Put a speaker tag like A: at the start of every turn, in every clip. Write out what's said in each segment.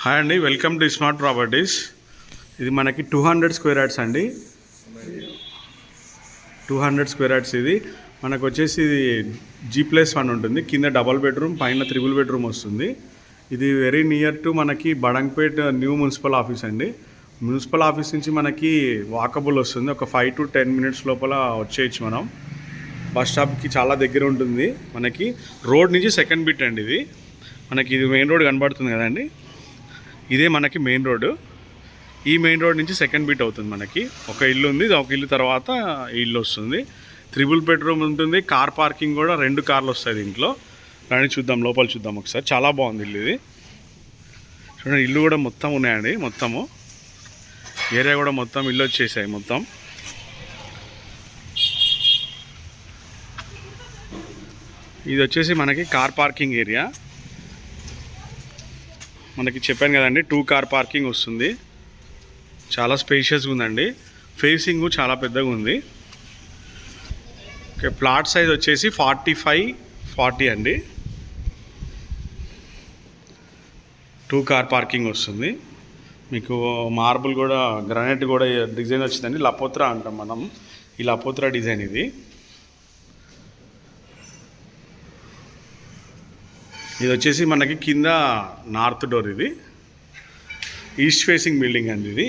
A: Hi అండి, welcome to smart properties. ఇది మనకి 200 స్క్వేర్ యార్డ్స్ అండి. 200 స్క్వేర్ యార్డ్స్ ఇది మనకు వచ్చేసి ఇది G+1 ఉంటుంది. కింద డబల్ బెడ్రూమ్, పైన త్రిబుల్ బెడ్రూమ్ వస్తుంది. ఇది వెరీ నియర్ టు మనకి బడంగ్పేట్ న్యూ మున్సిపల్ ఆఫీస్ అండి. మున్సిపల్ ఆఫీస్ నుంచి మనకి వాకబుల్ వస్తుంది. ఒక 5 to 10 minutes లోపల వచ్చేయచ్చు మనం. బస్ స్టాప్కి చాలా దగ్గర ఉంటుంది. మనకి రోడ్ నుంచి సెకండ్ బిట్ అండి ఇది. మనకి ఇది మెయిన్ రోడ్ కనబడుతుంది కదండి, ఇదే మనకి మెయిన్ రోడ్డు. ఈ మెయిన్ రోడ్ నుంచి సెకండ్ బిట్ అవుతుంది. మనకి ఒక ఇల్లు ఉంది, ఒక ఇల్లు తర్వాత ఈ ఇల్లు వస్తుంది. త్రిబుల్ బెడ్రూమ్ ఉంటుంది. కార్ పార్కింగ్ కూడా 2 కార్లు వస్తాయి దీంట్లో. రండి చూద్దాం, లోపల చూద్దాం ఒకసారి. చాలా బాగుంది ఇల్లు ఇది. చూడండి, ఇల్లు కూడా మొత్తం ఉన్నాయండి. మొత్తము ఏరియా కూడా మొత్తం ఇల్లు వచ్చేసాయి మొత్తం. ఇది వచ్చేసి మనకి కార్ పార్కింగ్ ఏరియా. మనకి చెప్పాను కదండి, 2 కార్ పార్కింగ్ వస్తుంది. చాలా స్పేషియస్గా ఉందండి. ఫేసింగ్ చాలా పెద్దగా ఉంది. ఓకే, ప్లాట్ సైజ్ వచ్చేసి 45-40 అండి. 2 కార్ పార్కింగ్ వస్తుంది. మీకు మార్బుల్ కూడా, గ్రానైట్ కూడా డిజైన్ వచ్చిందండి. లపోత్రా అంటాం మనం. ఈ లపోత్రా డిజైన్ ఇది. ఇది వచ్చేసి మనకి కింద నార్త్ డోర్. ఇది ఈస్ట్ ఫేసింగ్ బిల్డింగ్ అండి. ఇది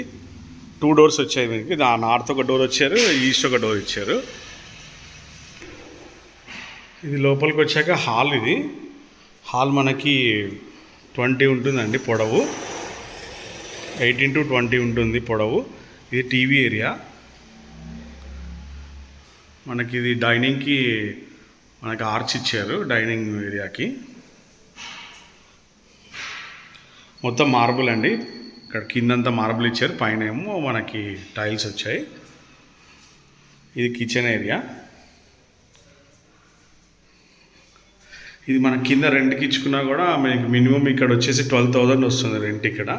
A: 2 డోర్స్ వచ్చాయి మీకు. నార్త్ ఒక డోర్ వచ్చారు, ఈస్ట్ ఒక డోర్ ఇచ్చారు. ఇది లోపలికి వచ్చాక హాల్. ఇది హాల్ మనకి 20 ఉంటుందండి పొడవు. 18 to 20 ఉంటుంది పొడవు. ఇది టీవీ ఏరియా. మనకి ఇది డైనింగ్కి మనకి ఆర్చ్ ఇచ్చారు డైనింగ్ ఏరియాకి. మొత్తం మార్బుల్ అండి. ఇక్కడ కిందంతా మార్బుల్ ఇచ్చారు, పైన ఏమో మనకి టైల్స్ వచ్చాయి. ఇది కిచెన్ ఏరియా. ఇది మన కింద రెంట్కి ఇచ్చుకున్నా కూడా మనకి మినిమం ఇక్కడ వచ్చేసి 12,000 వస్తుంది రెంట్ ఇక్కడ.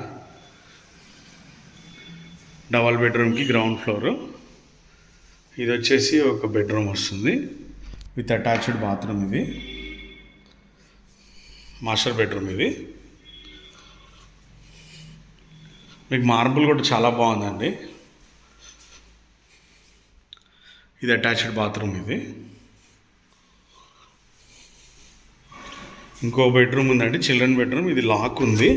A: డబల్ బెడ్రూమ్కి గ్రౌండ్ ఫ్లోరు. ఇది వచ్చేసి ఒక బెడ్రూమ్ వస్తుంది విత్ అటాచ్డ్ బాత్రూమ్. ఇది మాస్టర్ బెడ్రూమ్. ఇది మీకు మార్బుల్ కూడా చాలా బాగుందండి. ఇది అటాచ్డ్ బాత్రూమ్. ఇది ఇంకో బెడ్రూమ్ ఉందండి, చిల్డ్రన్ బెడ్రూమ్. ఇది లాక్ ఉంది.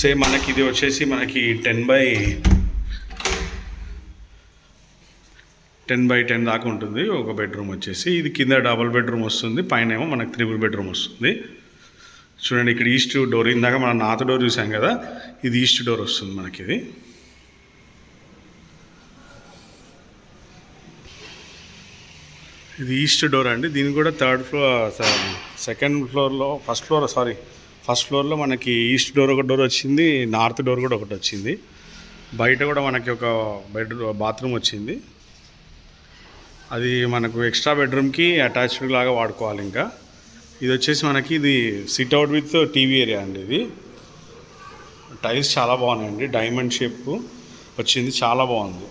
A: సేమ్ మనకి ఇది వచ్చేసి మనకి 10x10 దాకా ఉంటుంది ఒక బెడ్రూమ్ వచ్చేసి. ఇది కింద డబల్ బెడ్రూమ్ వస్తుంది, పైన ఏమో మనకి త్రిబుల్ బెడ్రూమ్ వస్తుంది. చూడండి, ఇక్కడ ఈస్ట్ డోర్. ఇందాక మనం నార్త్ డోర్ చూసాం కదా, ఇది ఈస్ట్ డోర్ వస్తుంది మనకి. ఇది ఈస్ట్ డోర్ అండి. దీనికి కూడా ఫస్ట్ ఫ్లోర్లో మనకి ఈస్ట్ డోర్ ఒక డోర్ వచ్చింది, నార్త్ డోర్ కూడా ఒకటి వచ్చింది. బయట కూడా మనకి ఒక బాత్రూమ్ వచ్చింది. అది మనకు ఎక్స్ట్రా బెడ్రూమ్కి అటాచ్డ్ లాగా వాడుకోవాలి. ఇంకా ఇది వచ్చేసి మనకి ఇది సిట్అవుట్ విత్ టీవీ ఏరియా అండి. ఇది టైల్స్ చాలా బాగున్నాయండి. డైమండ్ షేప్ వచ్చింది, చాలా బాగుంది.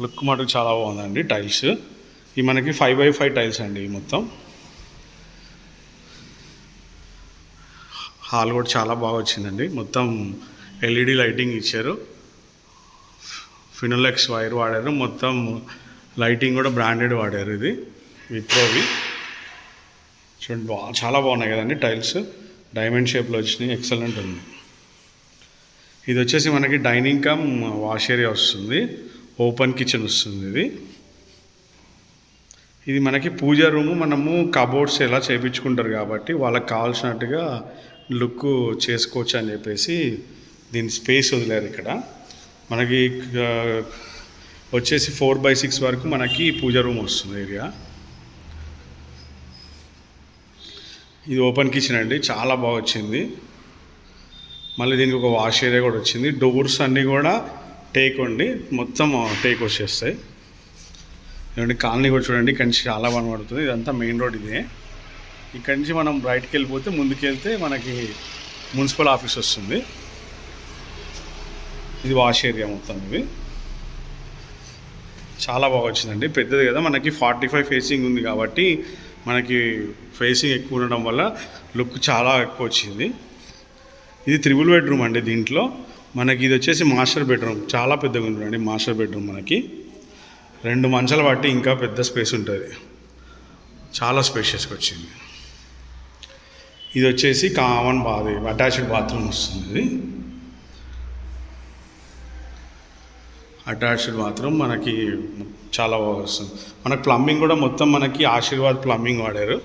A: లుక్ మటుకు చాలా బాగుందండి టైల్స్. ఇవి మనకి 5x5 టైల్స్ అండి. మొత్తం హాల్ కూడా చాలా బాగా వచ్చిందండి. మొత్తం LED లైటింగ్ ఇచ్చారు. ఫినోలెక్స్ వైర్ వాడారు. మొత్తం లైటింగ్ కూడా బ్రాండెడ్ వాడారు. ఇది విప్రోవి. చూడండి, చాలా బాగున్నాయి కదండి టైల్స్. డైమండ్ షేప్లో వచ్చినాయి, ఎక్సలెంట్ ఉంది. ఇది వచ్చేసి మనకి డైనింగ్ కమ్ వాష్ ఏరియా వస్తుంది. ఓపెన్ కిచెన్ వస్తుంది. ఇది మనకి పూజా రూము. మనము కబోర్డ్స్ ఎలా చేయించుకుంటారు కాబట్టి వాళ్ళకి కావాల్సినట్టుగా లుక్ చేసుకోవచ్చు అని చెప్పేసి దీని స్పేస్ వదిలేరు. ఇక్కడ మనకి వచ్చేసి 4x6 వరకు మనకి పూజా రూమ్ వస్తుంది ఏరియా. ఇది ఓపెన్ కిచెన్ అండి, చాలా బాగా వచ్చింది. మళ్ళీ దీనికి ఒక వాష్ ఏరియా కూడా వచ్చింది. డోర్స్ అన్నీ కూడా టేక్ అండి, మొత్తం టేక్ వచ్చేస్తాయి. ఇదండి కాలనీ కూడా చూడండి, ఇక్కడి నుంచి చాలా కనబడుతుంది. ఇదంతా మెయిన్ రోడ్. ఇదే ఇక్కడి నుంచి మనం రైట్కి వెళ్ళిపోతే, ముందుకు వెళ్తే మనకి మున్సిపల్ ఆఫీస్ వస్తుంది. ఇది వాష్ ఏరియా మొత్తం. ఇది చాలా బాగా వచ్చిందండి, పెద్దది కదా. మనకి 45 ఫేసింగ్ ఉంది కాబట్టి మనకి ఫేసింగ్ ఎక్కువ ఉండడం వల్ల లుక్ చాలా ఎక్కువ వచ్చింది. ఇది 3 బెడ్రూమ్ అండి. దీంట్లో మనకి ఇది వచ్చేసి మాస్టర్ బెడ్రూమ్, చాలా పెద్దగా ఉంటుందండి మాస్టర్ బెడ్రూమ్. మనకి 2 మంచాలు బట్టి ఇంకా పెద్ద స్పేస్ ఉంటుంది, చాలా స్పేషియస్గా వచ్చింది. ఇది వచ్చేసి కామన్ అటాచ్డ్ బాత్రూమ్ వస్తుంది. ఇది అటాచ్డ్ బాత్రూమ్ మనకి చాలా బాగా వస్తుంది. మనకు ప్లంబింగ్ కూడా మొత్తం మనకి ఆశీర్వాద్ ప్లంబింగ్ వాడారు.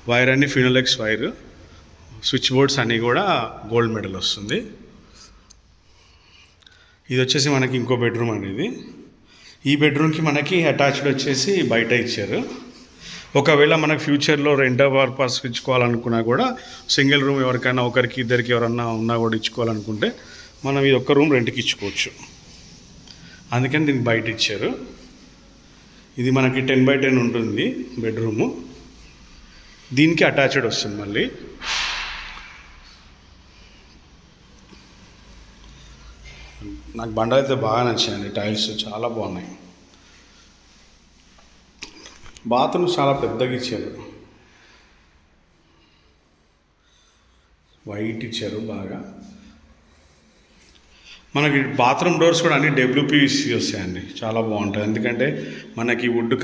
A: వైర్ అన్ని ఫినోలెక్స్ వైర్, స్విచ్ బోర్డ్స్ అన్నీ కూడా గోల్డ్ మెడల్ వస్తుంది. ఇది వచ్చేసి మనకి ఇంకో బెడ్రూమ్ అనేది. ఈ బెడ్రూమ్కి మనకి అటాచ్డ్ వచ్చేసి బయట ఇచ్చారు. ఒకవేళ మనకు ఫ్యూచర్లో రెంట్ పర్పస్ ఇచ్చుకోవాలనుకున్నా కూడా సింగిల్ రూమ్ ఎవరికైనా ఒకరికి ఇద్దరికి ఎవరన్నా ఉన్నా కూడా ఇచ్చుకోవాలనుకుంటే మనం ఇది ఒక్క రూమ్ రెంట్కి ఇచ్చుకోవచ్చు. అందుకని దీనికి బయట ఇచ్చారు. ఇది మనకి 10x10 ఉంటుంది బెడ్రూము. దీనికి అటాచ్డ్ వస్తుంది మళ్ళీ. నాకు బండ అయితే బాగా నచ్చాయండి, టైల్స్ చాలా బాగున్నాయి. బాత్రూమ్ చాలా పెద్దగా ఇచ్చారు, వైట్ ఇచ్చారు బాగా. మనకి బాత్రూమ్ డోర్స్ కూడా అన్ని డబ్ల్యూపీవీసీ వస్తాయండి, చాలా బాగుంటాయి. ఎందుకంటే మనకి వుడ్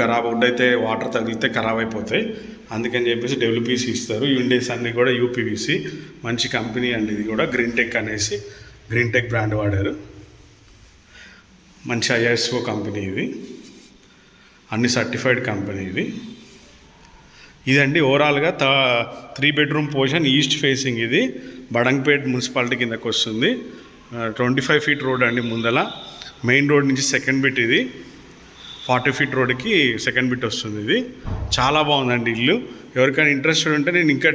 A: అయితే వాటర్ తగిలితే ఖరాబ్ అయిపోతాయి, అందుకని చెప్పేసి డబ్ల్యూపీవీసీ ఇస్తారు. విండోస్ అన్నీ కూడా యూపీవీసీ, మంచి కంపెనీ అండి. ఇది కూడా గ్రీన్టెక్ అనేసి గ్రీన్టెక్ బ్రాండ్ వాడారు, మంచి ఐఎస్ఓ కంపెనీ ఇది, అన్ని సర్టిఫైడ్ కంపెనీ ఇది. ఇదండి ఓవరాల్గా 3 బెడ్రూమ్ పోర్షన్, ఈస్ట్ ఫేసింగ్. ఇది బడంగ్పేట్ మున్సిపాలిటీ కిందకు వస్తుంది. 25 ఫీట్ రోడ్ అండి ముందల. మెయిన్ రోడ్ నుంచి సెకండ్ బిట్ ఇది. 40 ఫీట్ రోడ్కి సెకండ్ బిట్ వస్తుంది. ఇది చాలా బాగుందండి ఇల్లు. ఎవరికైనా ఇంట్రెస్టెడ్ ఉంటే నేను ఇంకా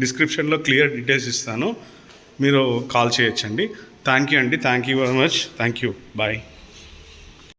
A: డిస్క్రిప్షన్లో క్లియర్ డీటెయిల్స్ ఇస్తాను, మీరు కాల్ చేయొచ్చండి. థ్యాంక్ యూ అండి, thank you very much, thank you, bye.